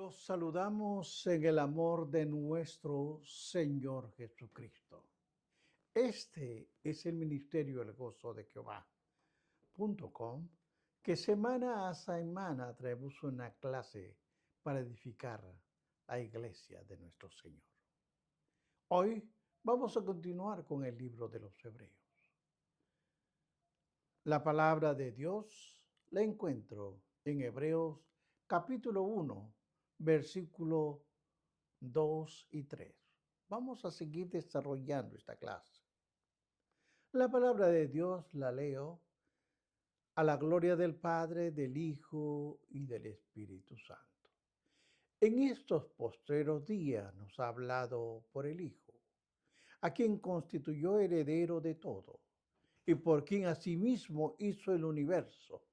Los saludamos en el amor de nuestro Señor Jesucristo. Este es el ministerio El Gozo de Jehová.com, que semana a semana traemos una clase para edificar la iglesia de nuestro Señor. Hoy vamos a continuar con el libro de los Hebreos. La palabra de Dios la encuentro en Hebreos capítulo 1, versículo 2 y 3. Vamos a seguir desarrollando esta clase. La palabra de Dios la leo a la gloria del Padre, del Hijo y del Espíritu Santo. En estos postreros días nos ha hablado por el Hijo, a quien constituyó heredero de todo, y por quien asimismo hizo el universo,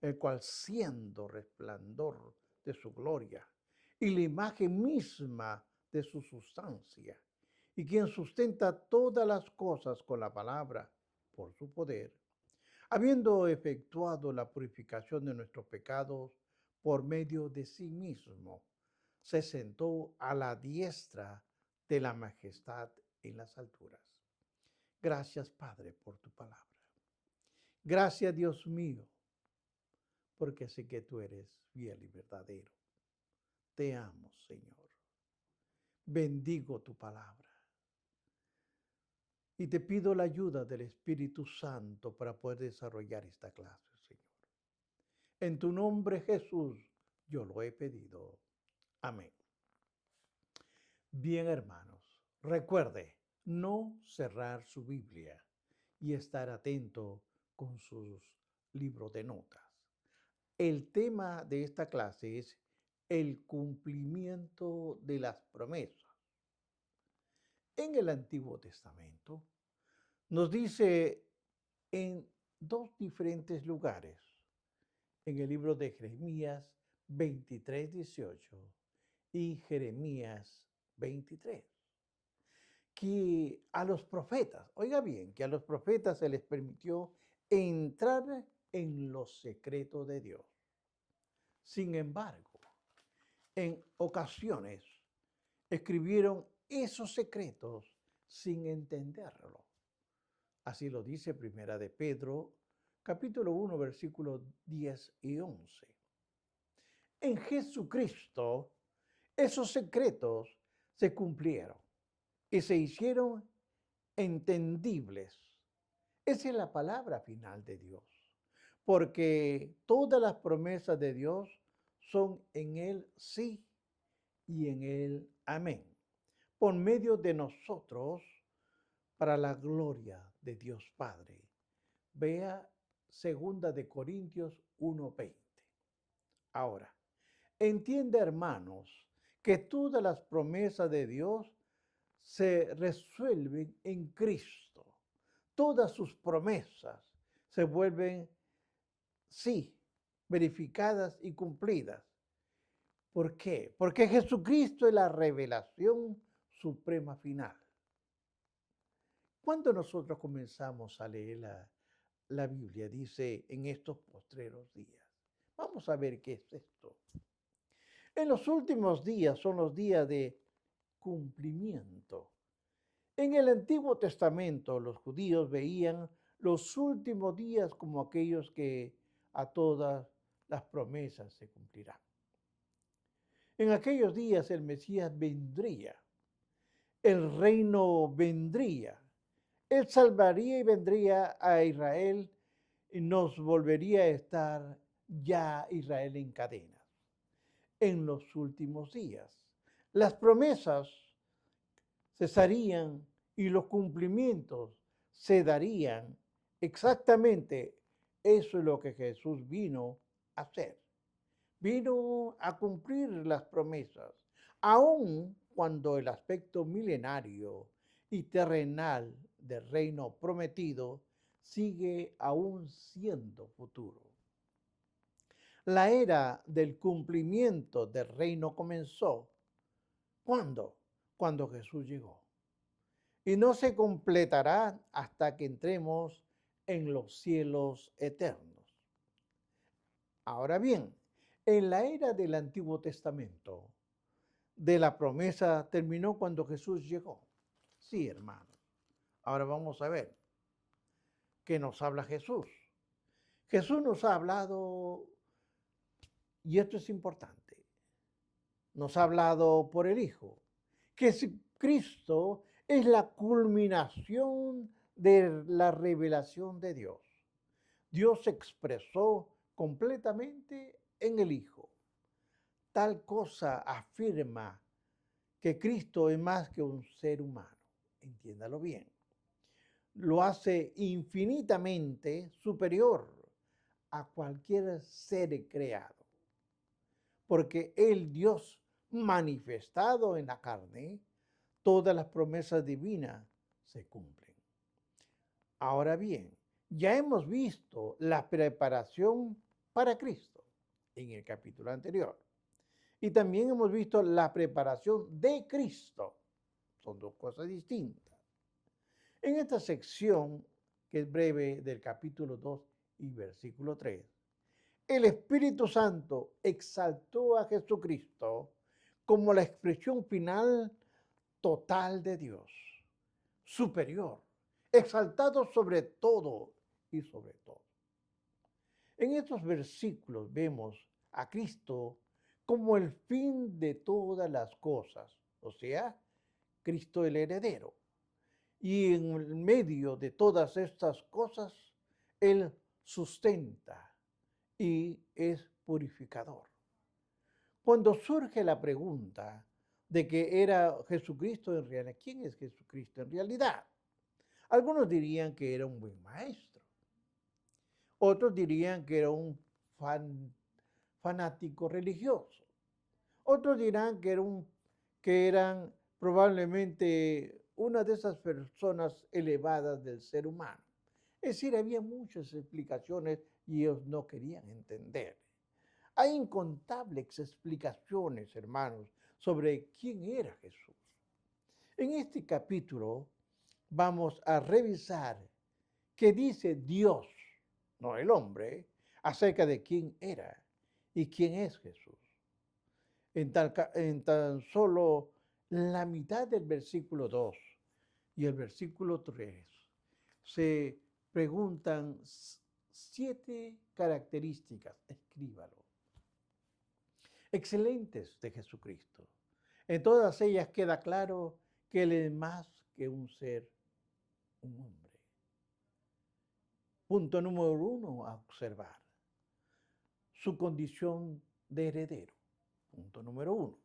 el cual siendo resplandor de su gloria y la imagen misma de su sustancia, y quien sustenta todas las cosas con la palabra por su poder, habiendo efectuado la purificación de nuestros pecados por medio de sí mismo, se sentó a la diestra de la majestad en las alturas. Gracias, Padre, por tu palabra. Gracias, Dios mío, porque sé que tú eres fiel y verdadero. Te amo, Señor. Bendigo tu palabra. Y te pido la ayuda del Espíritu Santo para poder desarrollar esta clase, Señor. En tu nombre, Jesús, yo lo he pedido. Amén. Bien, hermanos, recuerde no cerrar su Biblia y estar atento con sus libros de notas. El tema de esta clase es el cumplimiento de las promesas. En el Antiguo Testamento nos dice en dos diferentes lugares, en el libro de Jeremías 23:18 y Jeremías 23, que a los profetas, oiga bien, que a los profetas se les permitió entrar en los secretos de Dios. Sin embargo, en ocasiones escribieron esos secretos sin entenderlo. Así lo dice Primera de Pedro, capítulo 1, versículos 10 y 11. En Jesucristo, esos secretos se cumplieron y se hicieron entendibles. Esa es la palabra final de Dios, porque todas las promesas de Dios son en Él sí y en Él amén, por medio de nosotros, para la gloria de Dios Padre. Vea 2 Corintios 1:20. Ahora, entiende, hermanos, que todas las promesas de Dios se resuelven en Cristo. Todas sus promesas se vuelven, sí, verificadas y cumplidas. ¿Por qué? Porque Jesucristo es la revelación suprema final. Cuando nosotros comenzamos a leer la Biblia, dice en estos postreros días. Vamos a ver qué es esto. En los últimos días son los días de cumplimiento. En el Antiguo Testamento los judíos veían los últimos días como aquellos que a todas las promesas se cumplirán. En aquellos días el Mesías vendría, el reino vendría, Él salvaría y vendría a Israel y nos volvería a estar ya Israel en cadenas. En los últimos días, las promesas cesarían y los cumplimientos se darían. Exactamente eso es lo que Jesús vino a hacer. Vino a cumplir las promesas, aun cuando el aspecto milenario y terrenal del reino prometido sigue aún siendo futuro. La era del cumplimiento del reino comenzó. ¿Cuándo? Cuando Jesús llegó. Y no se completará hasta que entremos en los cielos eternos. Ahora bien, En la era del Antiguo Testamento, de la promesa terminó cuando Jesús llegó. Sí, hermanos. Ahora vamos a ver qué nos habla Jesús. Jesús nos ha hablado, y esto es importante, nos ha hablado por el Hijo, que Cristo es la culminación de la revelación de Dios. Dios se expresó completamente en el Hijo. Tal cosa afirma que Cristo es más que un ser humano. Entiéndalo bien. Lo hace infinitamente superior a cualquier ser creado. Porque el Dios manifestado en la carne, todas las promesas divinas se cumplen. Ahora bien, ya hemos visto la preparación para Cristo en el capítulo anterior. Y también hemos visto la preparación de Cristo. Son dos cosas distintas. En esta sección, que es breve, del capítulo 2 y versículo 3, el Espíritu Santo exaltó a Jesucristo como la expresión final total de Dios, superior, exaltado sobre todo y sobre todo. En estos versículos vemos a Cristo como el fin de todas las cosas, o sea, Cristo el heredero. Y en medio de todas estas cosas, Él sustenta y es purificador. Cuando surge la pregunta de que era Jesucristo en realidad, ¿quién es Jesucristo en realidad? Algunos dirían que era un buen maestro. Otros dirían que era un fanático religioso. Otros dirán que eran probablemente una de esas personas elevadas del ser humano. Es decir, había muchas explicaciones y ellos no querían entender. Hay incontables explicaciones, hermanos, sobre quién era Jesús. En este capítulo vamos a revisar qué dice Dios, no el hombre, acerca de quién era y quién es Jesús. En tan solo la mitad del versículo 2 y el versículo 3 se preguntan 7 características, escríbalo, excelentes de Jesucristo. En todas ellas queda claro que Él es más que un ser, un hombre. Punto número 1 a observar, su condición de heredero. Punto número 1.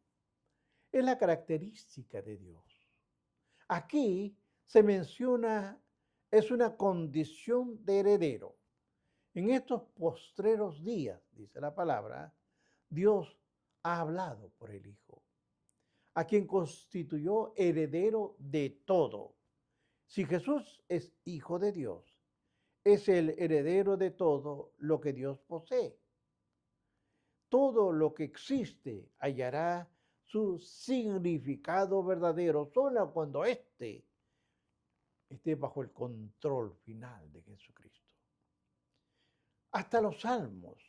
Es la característica de Dios. Aquí se menciona, es una condición de heredero. En estos postreros días, dice la palabra, Dios ha hablado por el Hijo, a quien constituyó heredero de todo. Si Jesús es Hijo de Dios, es el heredero de todo lo que Dios posee. Todo lo que existe hallará su significado verdadero solo cuando éste esté bajo el control final de Jesucristo. Hasta los salmos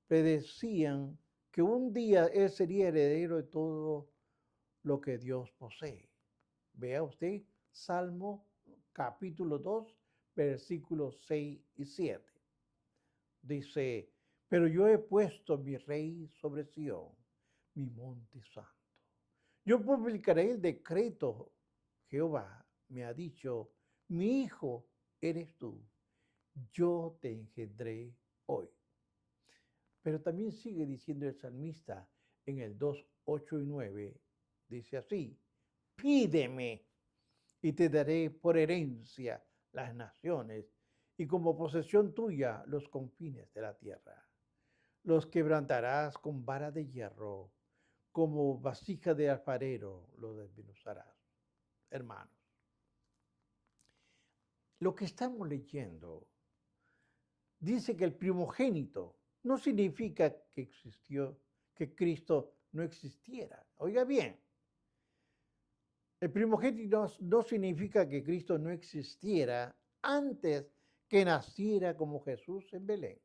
predecían que un día Él sería heredero de todo lo que Dios posee. Vea usted Salmo capítulo 2, versículos 6 y 7. Dice, pero yo he puesto mi rey sobre Sión, mi monte santo. Yo publicaré el decreto. Jehová me ha dicho, mi hijo eres tú, yo te engendré hoy. Pero también sigue diciendo el salmista en el 2, 8 y 9, dice así, pídeme y te daré por herencia las naciones y como posesión tuya los confines de la tierra. Los quebrantarás con vara de hierro, como vasija de alfarero los desmenuzarás. Hermanos, lo que estamos leyendo dice que el primogénito no significa que existió, que Cristo no existiera. Oiga bien, el primogénito no significa que Cristo no existiera antes que naciera como Jesús en Belén.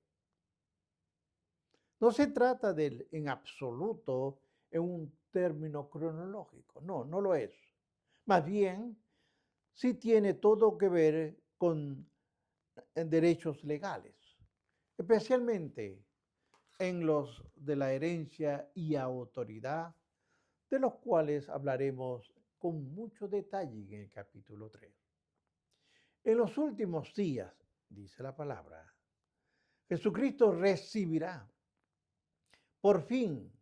No se trata en absoluto en un término cronológico, no, no lo es. Más bien, sí tiene todo que ver con derechos legales, especialmente en los de la herencia y autoridad, de los cuales hablaremos con mucho detalle en el capítulo 3. En los últimos días, dice la palabra, Jesucristo recibirá por fin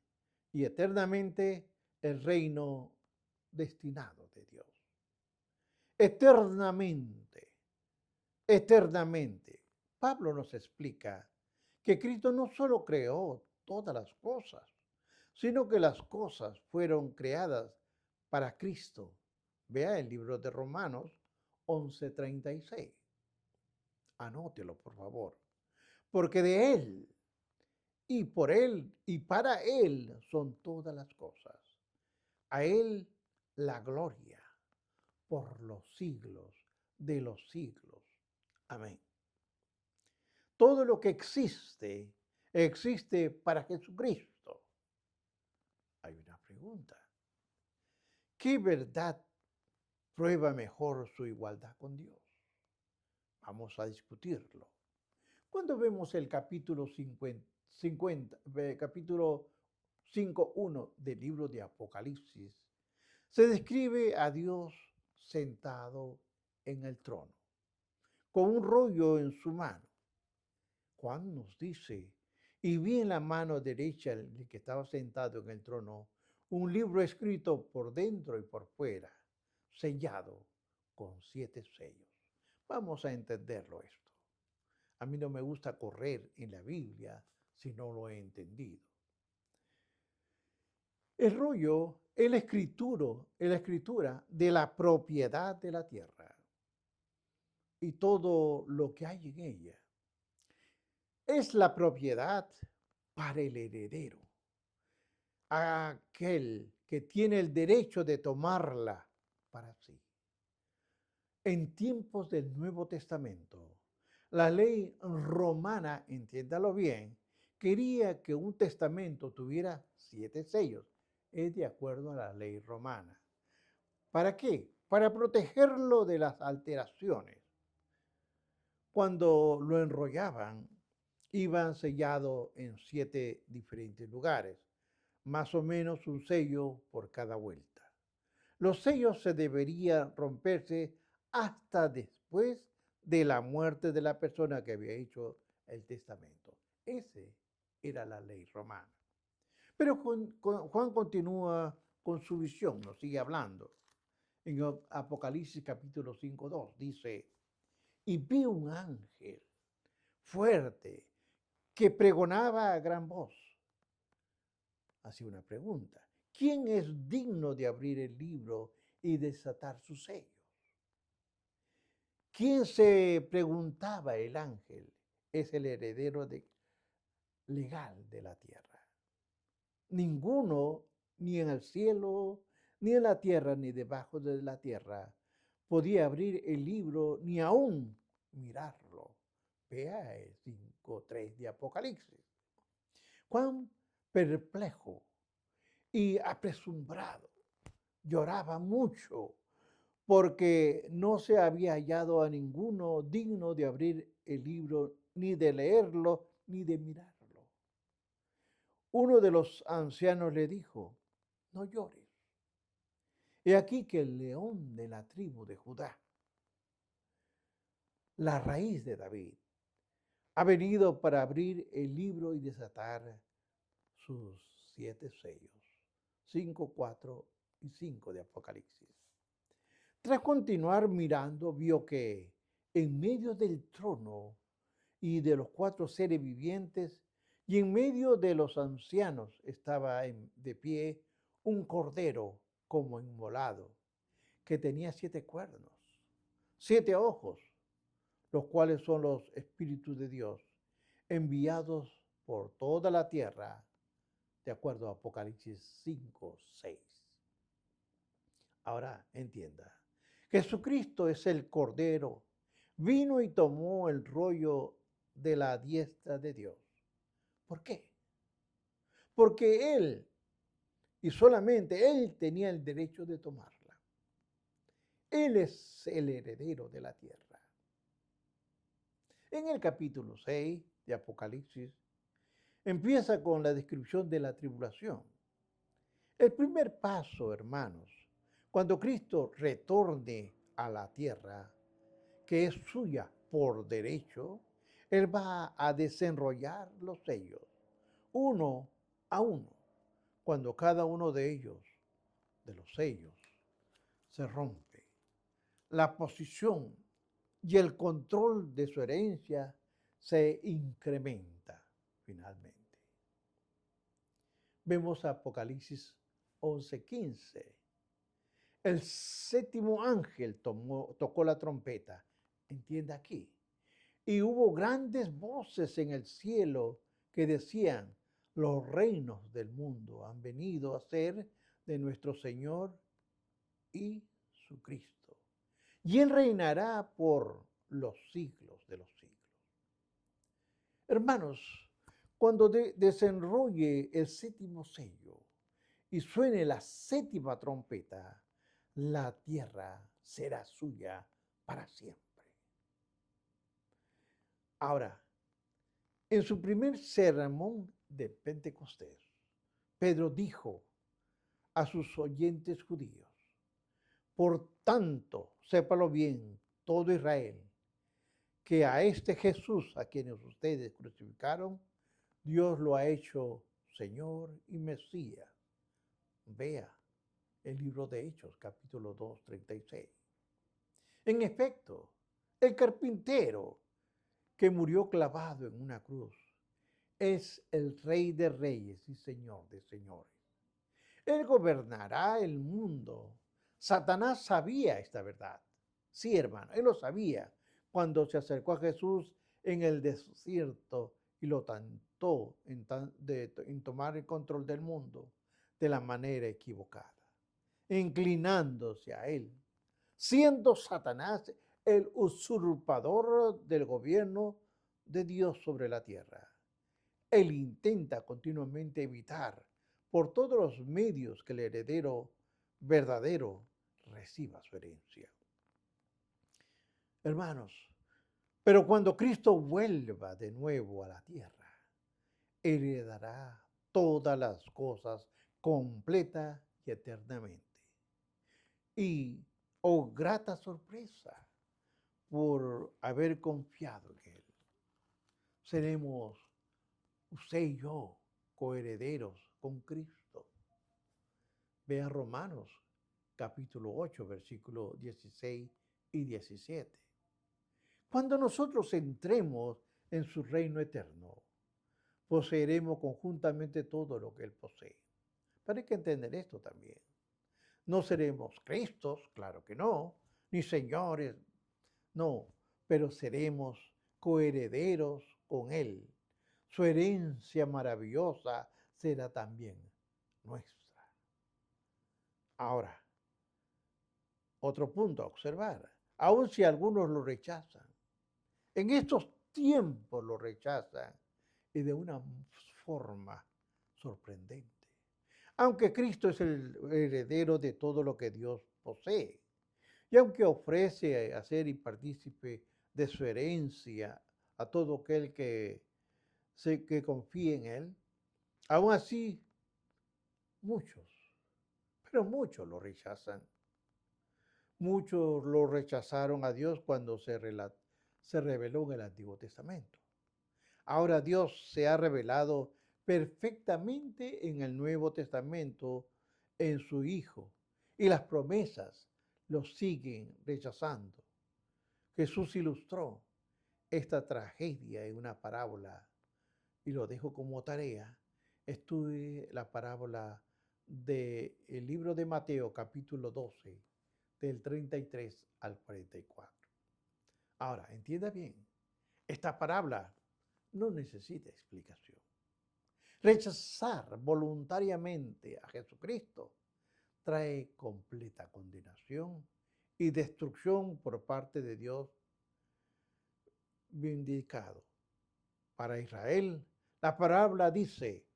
y eternamente el reino destinado de Dios. Eternamente, eternamente. Pablo nos explica que Cristo no solo creó todas las cosas, sino que las cosas fueron creadas para Cristo. Vea el libro de Romanos 11:36. Anótelo, por favor. Porque de Él, y por Él, y para Él son todas las cosas. A Él la gloria por los siglos de los siglos. Amén. Todo lo que existe, existe para Jesucristo. Hay una pregunta. ¿Qué verdad prueba mejor su igualdad con Dios? Vamos a discutirlo. Cuando vemos el capítulo 5:1 del libro de Apocalipsis, se describe a Dios sentado en el trono, con un rollo en su mano. Juan nos dice, y vi en la mano derecha del que estaba sentado en el trono un libro escrito por dentro y por fuera, sellado con 7 sellos. Vamos a entenderlo esto. A mí no me gusta correr en la Biblia si no lo he entendido. El rollo es la escritura de la propiedad de la tierra y todo lo que hay en ella. Es la propiedad para el heredero, aquel que tiene el derecho de tomarla para sí. En tiempos del Nuevo Testamento, la ley romana, entiéndalo bien, quería que un testamento tuviera 7 sellos. Es de acuerdo a la ley romana. ¿Para qué? Para protegerlo de las alteraciones. Cuando lo enrollaban, iban sellado en 7 diferentes lugares, más o menos un sello por cada vuelta. Los sellos se deberían romperse hasta después de la muerte de la persona que había hecho el testamento. Ese era la ley romana. Pero Juan continúa con su visión, nos sigue hablando. En Apocalipsis capítulo 5:2 dice, y vi un ángel fuerte que pregonaba a gran voz. Hacía una pregunta. ¿Quién es digno de abrir el libro y desatar sus sellos? ¿Quién, se preguntaba el ángel, es el heredero legal de la tierra? Ninguno, ni en el cielo, ni en la tierra, ni debajo de la tierra, podía abrir el libro, ni aún mirarlo. Vea el 5:3 de Apocalipsis. Juan, perplejo y apresurado, lloraba mucho porque no se había hallado a ninguno digno de abrir el libro, ni de leerlo, ni de mirarlo. Uno de los ancianos le dijo, no llores. He aquí que el león de la tribu de Judá, la raíz de David, ha venido para abrir el libro y desatar sus 7 sellos. 5, 4 y 5 de Apocalipsis. Tras continuar mirando, vio que en medio del trono y de los 4 seres vivientes y en medio de los ancianos estaba de pie un cordero como inmolado, que tenía 7 cuernos, 7 ojos, los cuales son los espíritus de Dios, enviados por toda la tierra, de acuerdo a Apocalipsis 5:6. Ahora entienda, Jesucristo es el Cordero, vino y tomó el rollo de la diestra de Dios. ¿Por qué? porque él, y solamente él, tenía el derecho de tomarla. Él es el heredero de la tierra. En el capítulo 6 de Apocalipsis, empieza con la descripción de la tribulación. El primer paso, hermanos, cuando Cristo retorne a la tierra, que es suya por derecho, Él va a desenrollar los sellos, uno a uno, cuando cada uno de ellos, de los sellos, se rompe. La posición y el control de su herencia se incrementa finalmente. Vemos Apocalipsis 11:15. El séptimo ángel tocó la trompeta. Entienda aquí. Y hubo grandes voces en el cielo que decían, los reinos del mundo han venido a ser de nuestro Señor y su Cristo. Y Él reinará por los siglos de los siglos. Hermanos, cuando desenrolle el séptimo sello y suene la séptima trompeta, la tierra será suya para siempre. Ahora, en su primer sermón de Pentecostés, Pedro dijo a sus oyentes judíos, por tanto, sépalo bien, todo Israel, que a este Jesús, a quienes ustedes crucificaron, Dios lo ha hecho Señor y Mesías. Vea el libro de Hechos, capítulo 2, 36. En efecto, el carpintero que murió clavado en una cruz es el Rey de Reyes y Señor de Señores. Él gobernará el mundo. Satanás sabía esta verdad. Sí, hermano, él lo sabía cuando se acercó a Jesús en el desierto y lo tentó en tomar el control del mundo de la manera equivocada, inclinándose a él, siendo Satanás el usurpador del gobierno de Dios sobre la tierra. Él intenta continuamente evitar por todos los medios que el heredero verdadero reciba su herencia. Hermanos, pero cuando Cristo vuelva de nuevo a la tierra, heredará todas las cosas completa y eternamente. Y, oh grata sorpresa, por haber confiado en Él, seremos usted y yo coherederos con Cristo. Vea Romanos capítulo 8, versículos 16 y 17. Cuando nosotros entremos en su reino eterno, poseeremos conjuntamente todo lo que Él posee. Pero hay que entender esto también. No seremos Cristos, claro que no, ni señores, no, pero seremos coherederos con Él. Su herencia maravillosa será también nuestra. Ahora, otro punto a observar, aun si algunos lo rechazan, en estos tiempos lo rechazan y de una forma sorprendente. Aunque Cristo es el heredero de todo lo que Dios posee, y aunque ofrece hacer y partícipe de su herencia a todo aquel que confíe en Él, aún así muchos, pero muchos lo rechazan. Muchos lo rechazaron a Dios cuando se reveló en el Antiguo Testamento. Ahora Dios se ha revelado perfectamente en el Nuevo Testamento en su Hijo y las promesas los siguen rechazando. Jesús ilustró esta tragedia en una parábola y lo dejo como tarea. Estudie la parábola del libro de Mateo capítulo 12 del 33 al 44. Ahora, entienda bien, esta parábola no necesita explicación. Rechazar voluntariamente a Jesucristo trae completa condenación y destrucción por parte de Dios vindicado. Para Israel, la parábola dice,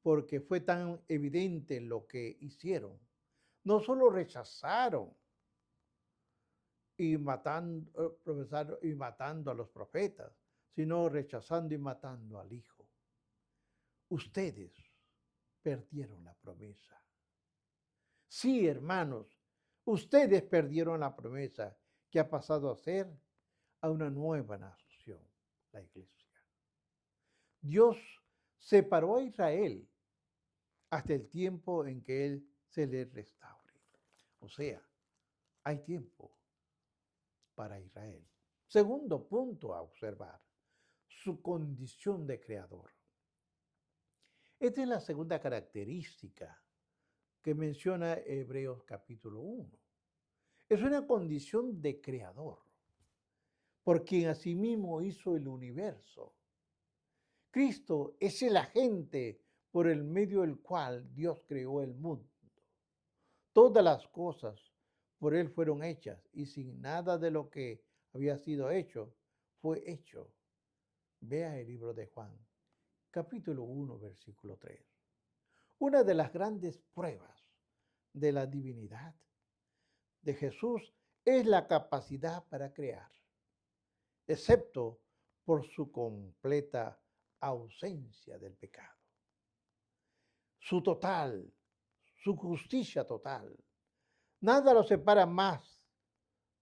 porque fue tan evidente lo que hicieron. No solo rechazaron y matando a los profetas, sino rechazando y matando al Hijo. Ustedes perdieron la promesa. Sí, hermanos, ustedes perdieron la promesa que ha pasado a ser a una nueva nación, la iglesia. Dios separó a Israel hasta el tiempo en que Él se le restaure. O sea, hay tiempo para Israel. Segundo punto a observar, su condición de creador. Esta es la segunda característica que menciona Hebreos capítulo 1. Es una condición de creador, por quien asimismo hizo el universo. Cristo es el agente por el medio del cual Dios creó el mundo. Todas las cosas por Él fueron hechas y sin nada de lo que había sido hecho fue hecho. Vea el libro de Juan, capítulo 1, versículo 3. Una de las grandes pruebas de la divinidad de Jesús es la capacidad para crear, excepto por su completa ausencia del pecado. Su justicia total. Nada lo separa más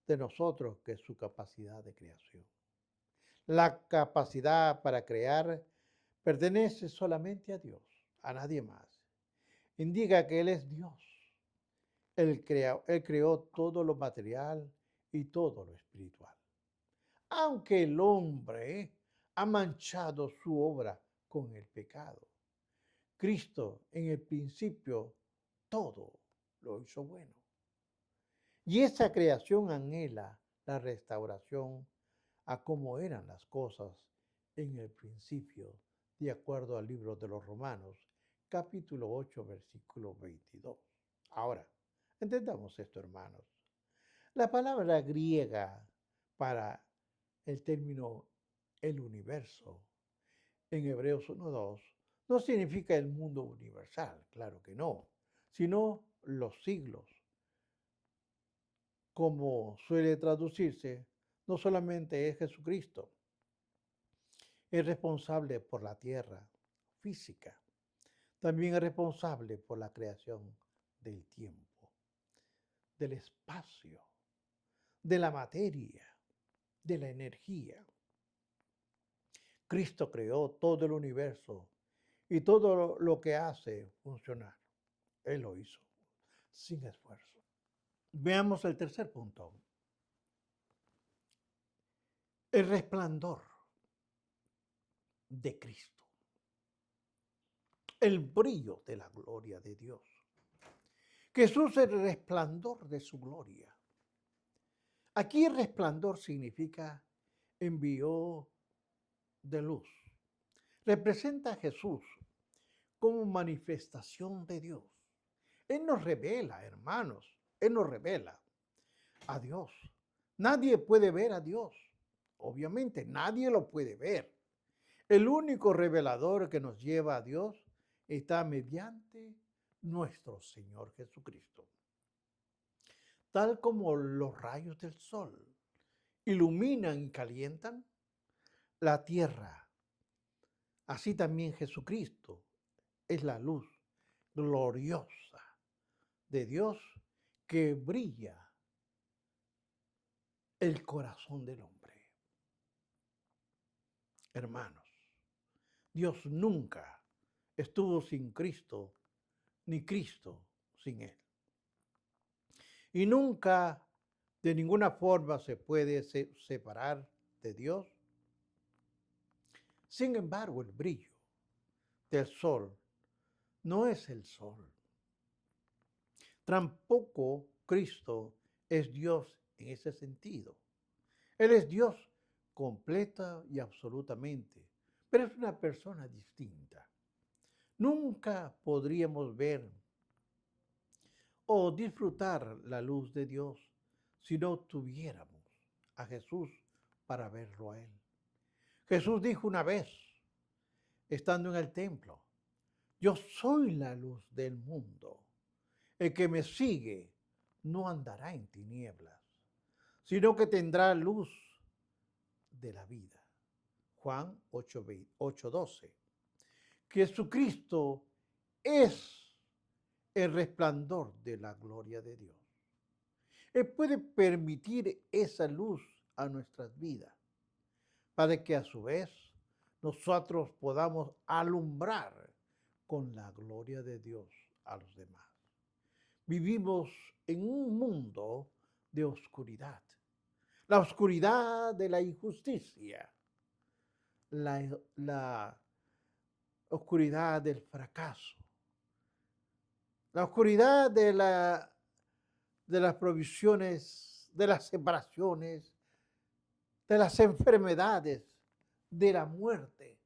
de nosotros que su capacidad de creación. La capacidad para crear pertenece solamente a Dios, a nadie más. Indica que Él es Dios. Él creó todo lo material y todo lo espiritual. Aunque el hombre ha manchado su obra con el pecado, Cristo en el principio todo lo hizo bueno. Y esa creación anhela la restauración a cómo eran las cosas en el principio, de acuerdo al libro de los Romanos, capítulo 8, versículo 22. Ahora, entendamos esto, hermanos. La palabra griega para el término el universo en Hebreos 1:2 no significa el mundo universal, claro que no, sino los siglos. Como suele traducirse, no solamente es Jesucristo, es responsable por la tierra física, también es responsable por la creación del tiempo, del espacio, de la materia, de la energía. Cristo creó todo el universo y todo lo que hace funcionar. Él lo hizo sin esfuerzo. Veamos el tercer punto. El resplandor de Cristo. El brillo de la gloria de Dios. Jesús es el resplandor de su gloria. Aquí el resplandor significa envío de luz. Representa a Jesús como manifestación de Dios. Él nos revela, hermanos, Él nos revela a Dios. Nadie puede ver a Dios. Obviamente, nadie lo puede ver. El único revelador que nos lleva a Dios está mediante nuestro Señor Jesucristo. Tal como los rayos del sol iluminan y calientan la tierra, así también Jesucristo es la luz gloriosa de Dios que brilla el corazón del hombre. Hermanos, Dios nunca estuvo sin Cristo, ni Cristo sin Él. Y nunca de ninguna forma se puede separar de Dios. Sin embargo, el brillo del sol no es el sol. Tampoco Cristo es Dios en ese sentido. Él es Dios completa y absolutamente, pero es una persona distinta. Nunca podríamos ver o disfrutar la luz de Dios si no tuviéramos a Jesús para verlo a Él. Jesús dijo una vez, estando en el templo, Yo soy la luz del mundo. El que me sigue no andará en tinieblas, sino que tendrá luz de la vida. Juan 8:12. Jesucristo es el resplandor de la gloria de Dios. Él puede permitir esa luz a nuestras vidas para que a su vez nosotros podamos alumbrar con la gloria de Dios a los demás. Vivimos en un mundo de oscuridad, la oscuridad de la injusticia, la oscuridad del fracaso, la oscuridad de las provisiones, de las separaciones, de las enfermedades, de la muerte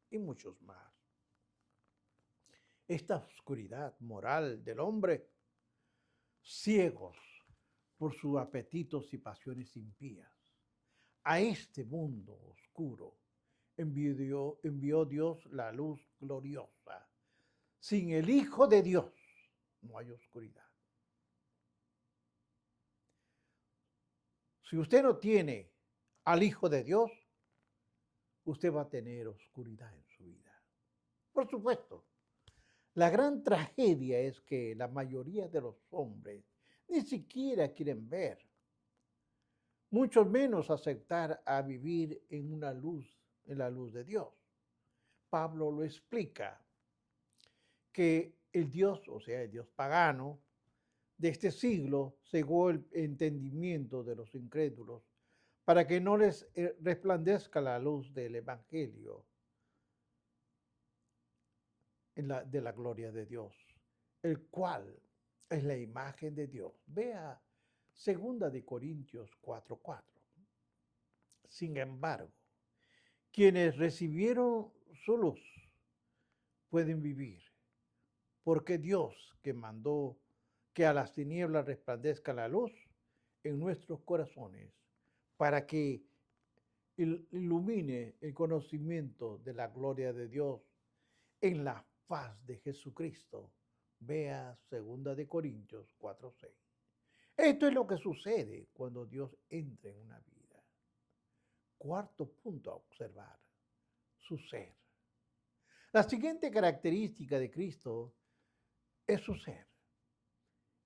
y muchos más. Esta oscuridad moral del hombre, ciegos por sus apetitos y pasiones impías. A este mundo oscuro envió Dios la luz gloriosa. Sin el Hijo de Dios no hay oscuridad. Si usted no tiene al Hijo de Dios, usted va a tener oscuridad en su vida. Por supuesto, la gran tragedia es que la mayoría de los hombres ni siquiera quieren ver, mucho menos aceptar a vivir en una luz, en la luz de Dios. Pablo lo explica, que el Dios, o sea, el Dios pagano de este siglo, cegó el entendimiento de los incrédulos para que no les resplandezca la luz del Evangelio de la gloria de Dios, el cual es la imagen de Dios. Vea 2 Corintios 4:4. Sin embargo, quienes recibieron su luz pueden vivir, porque Dios, que mandó que a las tinieblas resplandezca la luz en nuestros corazones, para que ilumine el conocimiento de la gloria de Dios en la faz de Jesucristo. Vea 2 Corintios 4:6. Esto es lo que sucede cuando Dios entra en una vida. Cuarto punto a observar, su ser. La siguiente característica de Cristo es su ser.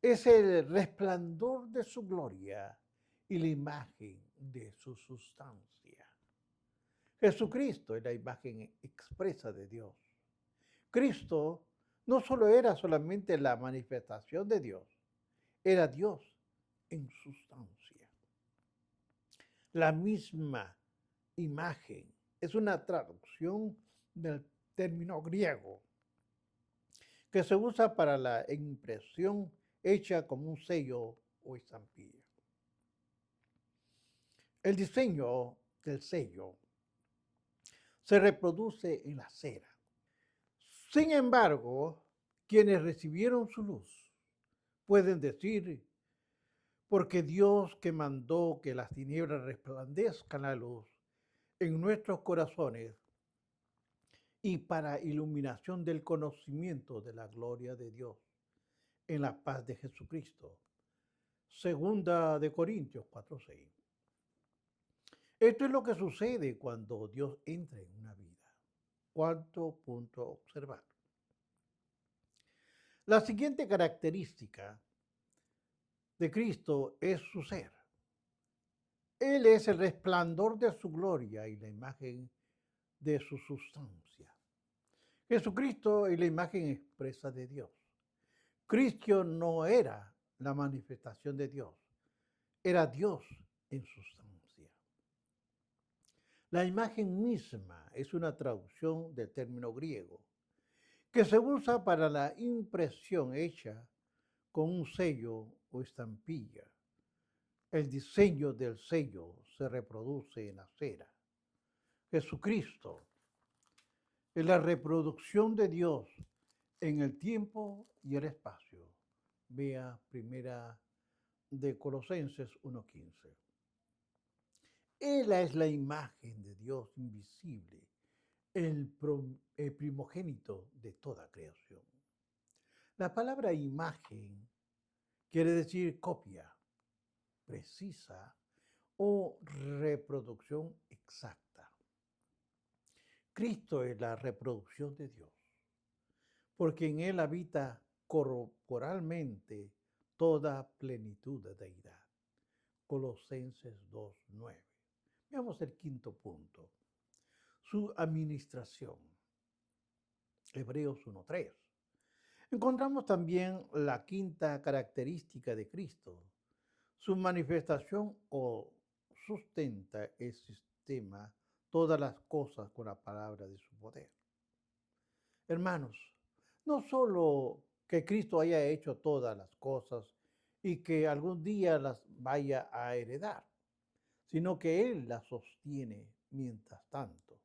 Es el resplandor de su gloria y la imagen de su sustancia. Jesucristo es la imagen expresa de Dios. Cristo no solo era solamente la manifestación de Dios, era Dios en sustancia. La misma imagen es una traducción del término griego que se usa para la impresión hecha como un sello o estampilla. El diseño del sello se reproduce en la cera. Sin embargo, quienes recibieron su luz pueden decir, porque Dios que mandó que las tinieblas resplandezcan la luz en nuestros corazones y para iluminación del conocimiento de la gloria de Dios en la paz de Jesucristo. 2 Corintios 4:6. Esto es lo que sucede cuando Dios entra en una vida. Cuarto punto a observar. La siguiente característica de Cristo es su ser. Él es el resplandor de su gloria y la imagen de su sustancia. Jesucristo es la imagen expresa de Dios. Cristo no era la manifestación de Dios, era Dios en sustancia. La imagen misma es una traducción del término griego que se usa para la impresión hecha con un sello o estampilla. El diseño del sello se reproduce en la cera. Jesucristo es la reproducción de Dios en el tiempo y el espacio. Vea primera de Colosenses 1:15. Él es la imagen de Dios invisible, el primogénito de toda creación. La palabra imagen quiere decir copia, precisa o reproducción exacta. Cristo es la reproducción de Dios, porque en Él habita corporalmente toda plenitud de deidad. Colosenses 2:9. Veamos el quinto punto. Su administración. Hebreos 1:3. Encontramos también la quinta característica de Cristo. Su manifestación o sustenta el sistema, todas las cosas con la palabra de su poder. Hermanos, no solo que Cristo haya hecho todas las cosas y que algún día las vaya a heredar, sino que Él las sostiene mientras tanto.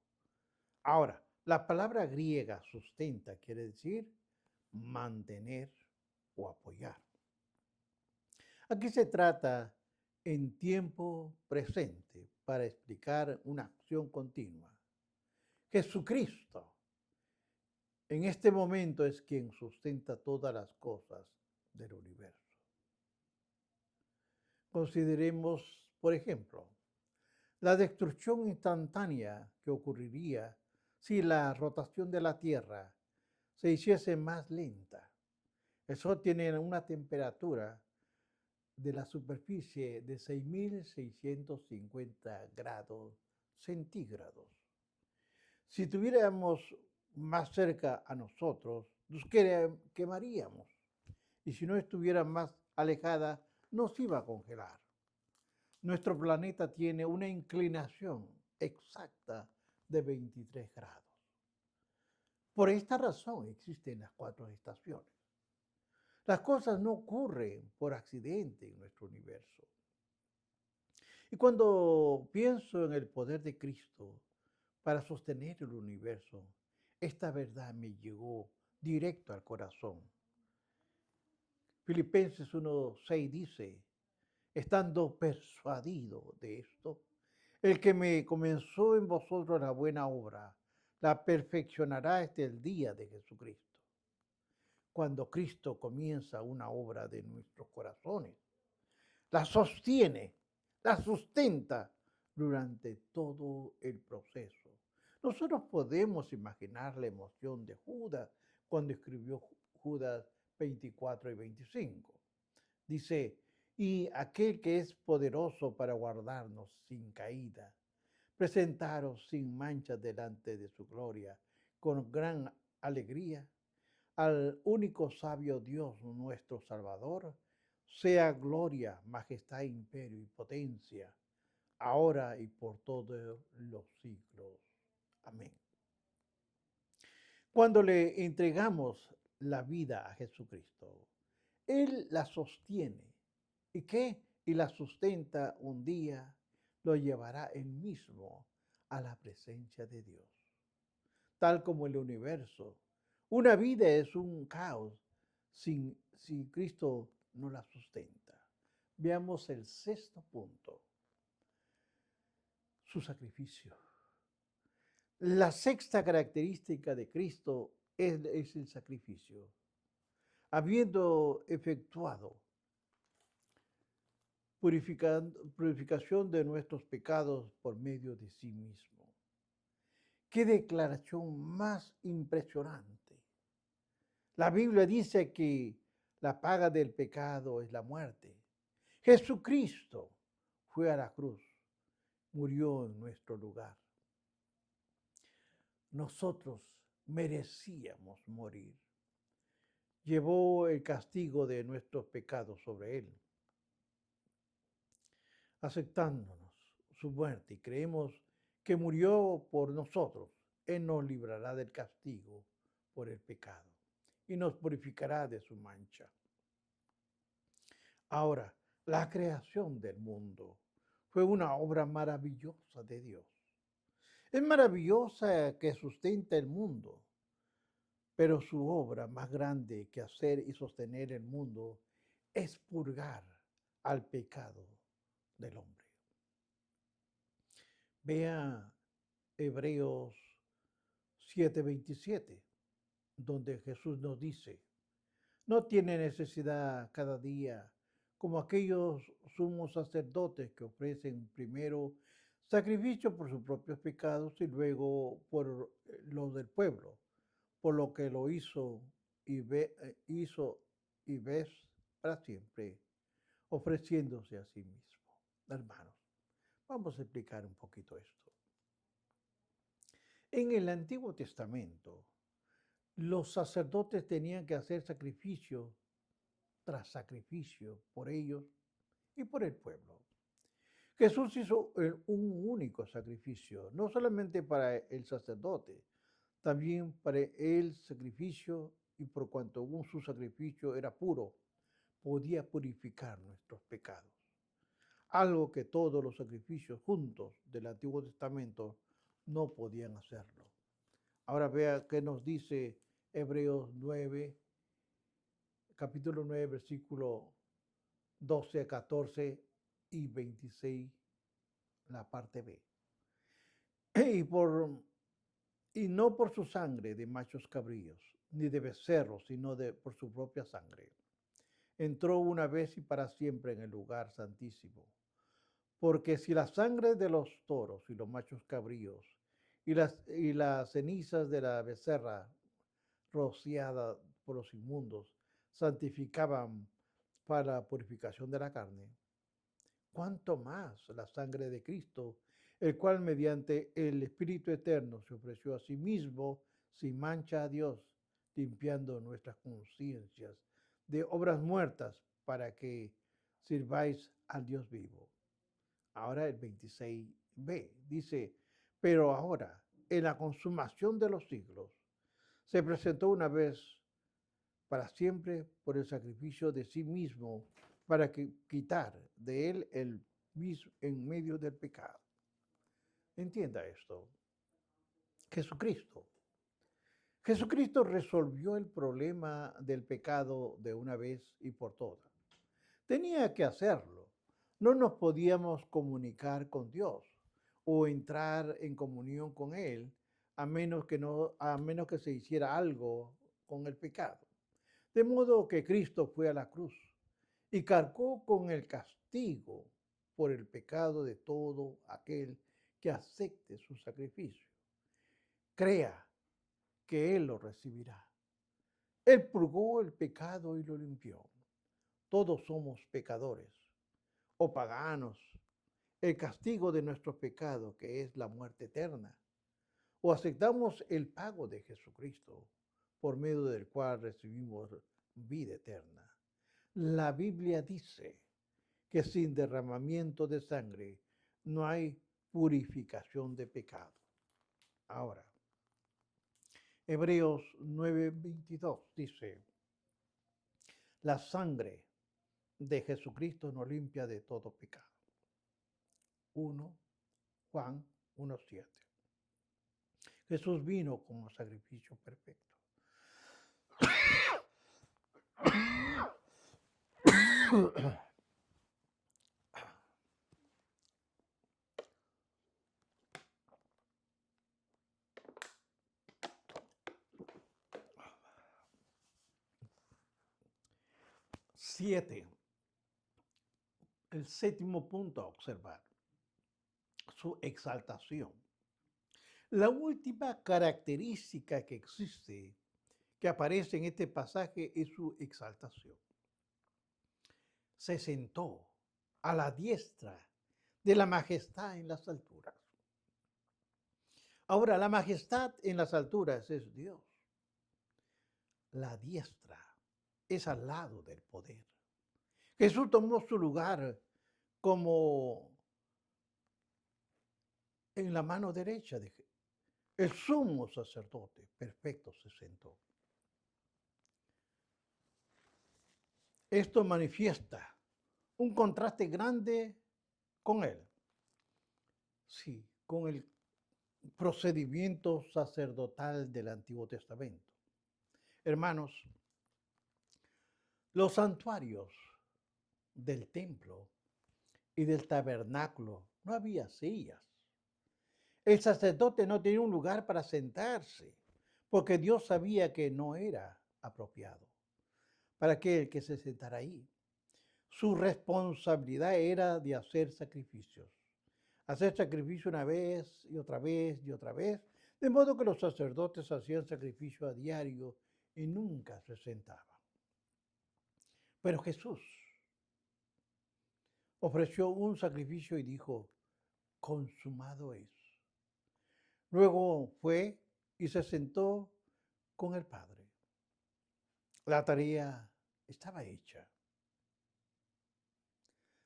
Ahora, la palabra griega sustenta quiere decir mantener o apoyar. Aquí se trata en tiempo presente para explicar una acción continua. Jesucristo en este momento es quien sustenta todas las cosas del universo. Consideremos, por ejemplo, la destrucción instantánea que ocurriría si la rotación de la Tierra se hiciese más lenta. El Sol tiene una temperatura de la superficie de 6.650 grados centígrados. Si tuviéramos más cerca a nosotros, nos quemaríamos. Y si no estuviera más alejada, nos iba a congelar. Nuestro planeta tiene una inclinación exacta de 23 grados. Por esta razón existen las 4 estaciones. Las cosas no ocurren por accidente en nuestro universo. Y cuando pienso en el poder de Cristo para sostener el universo, esta verdad me llegó directo al corazón. Filipenses 1:6 dice, estando persuadido de esto, el que me comenzó en vosotros la buena obra, la perfeccionará hasta el día de Jesucristo. Cuando Cristo comienza una obra de nuestros corazones, la sostiene, la sustenta durante todo el proceso. Nosotros podemos imaginar la emoción de Judas cuando escribió Judas 24 y 25. Dice, y aquel que es poderoso para guardarnos sin caída, presentaros sin mancha delante de su gloria, con gran alegría, al único sabio Dios nuestro Salvador, sea gloria, majestad, imperio y potencia, ahora y por todos los siglos. Amén. Cuando le entregamos la vida a Jesucristo, Él la sostiene. ¿Y qué? Y la sustenta un día, lo llevará Él mismo a la presencia de Dios. Tal como el universo. Una vida es un caos si Cristo no la sustenta. Veamos el sexto punto, su sacrificio. La sexta característica de Cristo es el sacrificio. Habiendo efectuado purificación de nuestros pecados por medio de sí mismo. Qué declaración más impresionante. La Biblia dice que la paga del pecado es la muerte. Jesucristo fue a la cruz, murió en nuestro lugar. Nosotros merecíamos morir. Llevó el castigo de nuestros pecados sobre él, aceptándonos su muerte y creemos que murió por nosotros. Él nos librará del castigo por el pecado y nos purificará de su mancha. Ahora, la creación del mundo fue una obra maravillosa de Dios. Es maravillosa que sustenta el mundo, pero su obra más grande que hacer y sostener el mundo es purgar al pecado del hombre. Vea Hebreos 7:27, donde Jesús nos dice, no tiene necesidad cada día, como aquellos sumos sacerdotes que ofrecen primero sacrificio por sus propios pecados y luego por los del pueblo, por lo que lo hizo y ves para siempre, ofreciéndose a sí mismo. Hermanos, vamos a explicar un poquito esto. En el Antiguo Testamento, los sacerdotes tenían que hacer sacrificio tras sacrificio por ellos y por el pueblo. Jesús hizo un único sacrificio, no solamente para el sacerdote, también para el sacrificio, y por cuanto su sacrificio era puro, podía purificar nuestros pecados. Algo que todos los sacrificios juntos del Antiguo Testamento no podían hacerlo. Ahora vea qué nos dice Hebreos 9, capítulo 9, versículo 12, 14 y 26, la parte B. Y no por su sangre de machos cabríos, ni de becerros, sino por su propia sangre. Entró una vez y para siempre en el lugar santísimo. Porque si la sangre de los toros y los machos cabríos y las cenizas de la becerra rociada por los inmundos santificaban para la purificación de la carne, cuánto más la sangre de Cristo, el cual mediante el Espíritu Eterno se ofreció a sí mismo sin mancha a Dios, limpiando nuestras conciencias de obras muertas para que sirváis al Dios vivo. Ahora el 26b dice, pero ahora, en la consumación de los siglos, se presentó una vez para siempre por el sacrificio de sí mismo para quitar de él el mismo en medio del pecado. Entienda esto. Jesucristo. Jesucristo resolvió el problema del pecado de una vez y por todas. Tenía que hacerlo. No nos podíamos comunicar con Dios o entrar en comunión con Él a menos que se hiciera algo con el pecado. De modo que Cristo fue a la cruz y cargó con el castigo por el pecado de todo aquel que acepte su sacrificio. Crea que Él lo recibirá. Él purgó el pecado y lo limpió. Todos somos pecadores o paganos. El castigo de nuestros pecados, que es la muerte eterna. O aceptamos el pago de Jesucristo, por medio del cual recibimos vida eterna. La Biblia dice que sin derramamiento de sangre no hay purificación de pecado. Ahora, Hebreos 9:22 dice, la sangre de Jesucristo nos limpia de todo pecado. 1 Juan 1:7. Jesús vino como sacrificio perfecto. 7. El séptimo punto a observar, su exaltación. La última característica que existe, que aparece en este pasaje, es su exaltación. Se sentó a la diestra de la majestad en las alturas. Ahora, la majestad en las alturas es Dios. La diestra es al lado del poder. Jesús tomó su lugar como en la mano derecha de el sumo sacerdote perfecto se sentó. Esto manifiesta un contraste grande con él. Sí, con el procedimiento sacerdotal del Antiguo Testamento. Hermanos, los santuarios del templo y del tabernáculo no había sillas. El sacerdote no tenía un lugar para sentarse, porque Dios sabía que no era apropiado para aquel que se sentara ahí. Su responsabilidad era de hacer sacrificio una vez y otra vez y otra vez, de modo que los sacerdotes hacían sacrificio a diario y nunca se sentaban. Pero Jesús ofreció un sacrificio y dijo, consumado es. Luego fue y se sentó con el Padre. La tarea estaba hecha.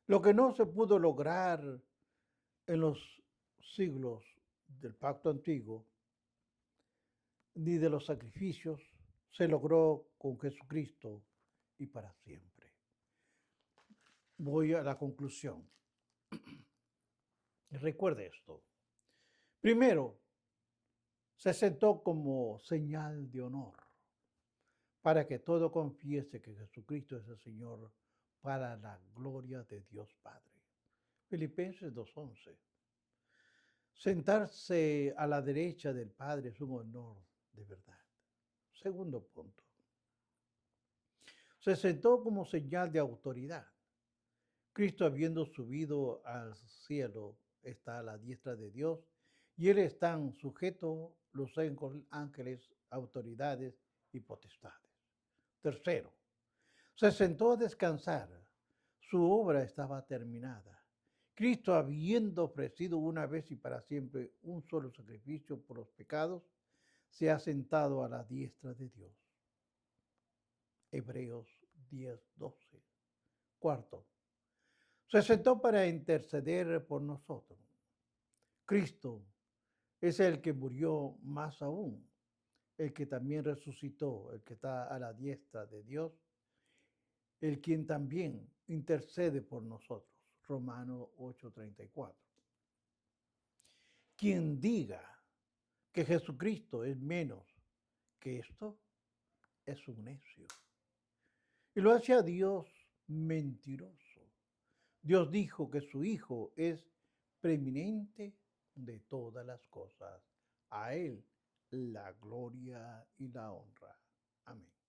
Lo que no se pudo lograr en los siglos del pacto antiguo, ni de los sacrificios, se logró con Jesucristo y para siempre. Voy a la conclusión. Recuerde esto. Primero, se sentó como señal de honor para que todo confiese que Jesucristo es el Señor para la gloria de Dios Padre. Filipenses 2:11. Sentarse a la derecha del Padre es un honor de verdad. Segundo punto. Se sentó como señal de autoridad. Cristo, habiendo subido al cielo, está a la diestra de Dios y él están sujetos los ángeles, autoridades y potestades. Tercero, se sentó a descansar. Su obra estaba terminada. Cristo, habiendo ofrecido una vez y para siempre un solo sacrificio por los pecados, se ha sentado a la diestra de Dios. Hebreos 10:12. Cuarto, se sentó para interceder por nosotros. Cristo es el que murió más aún, el que también resucitó, el que está a la diestra de Dios, el quien también intercede por nosotros. Romanos 8:34. Quien diga que Jesucristo es menos que esto, es un necio. Y lo hace a Dios mentiroso. Dios dijo que su Hijo es preeminente de todas las cosas. A Él la gloria y la honra. Amén.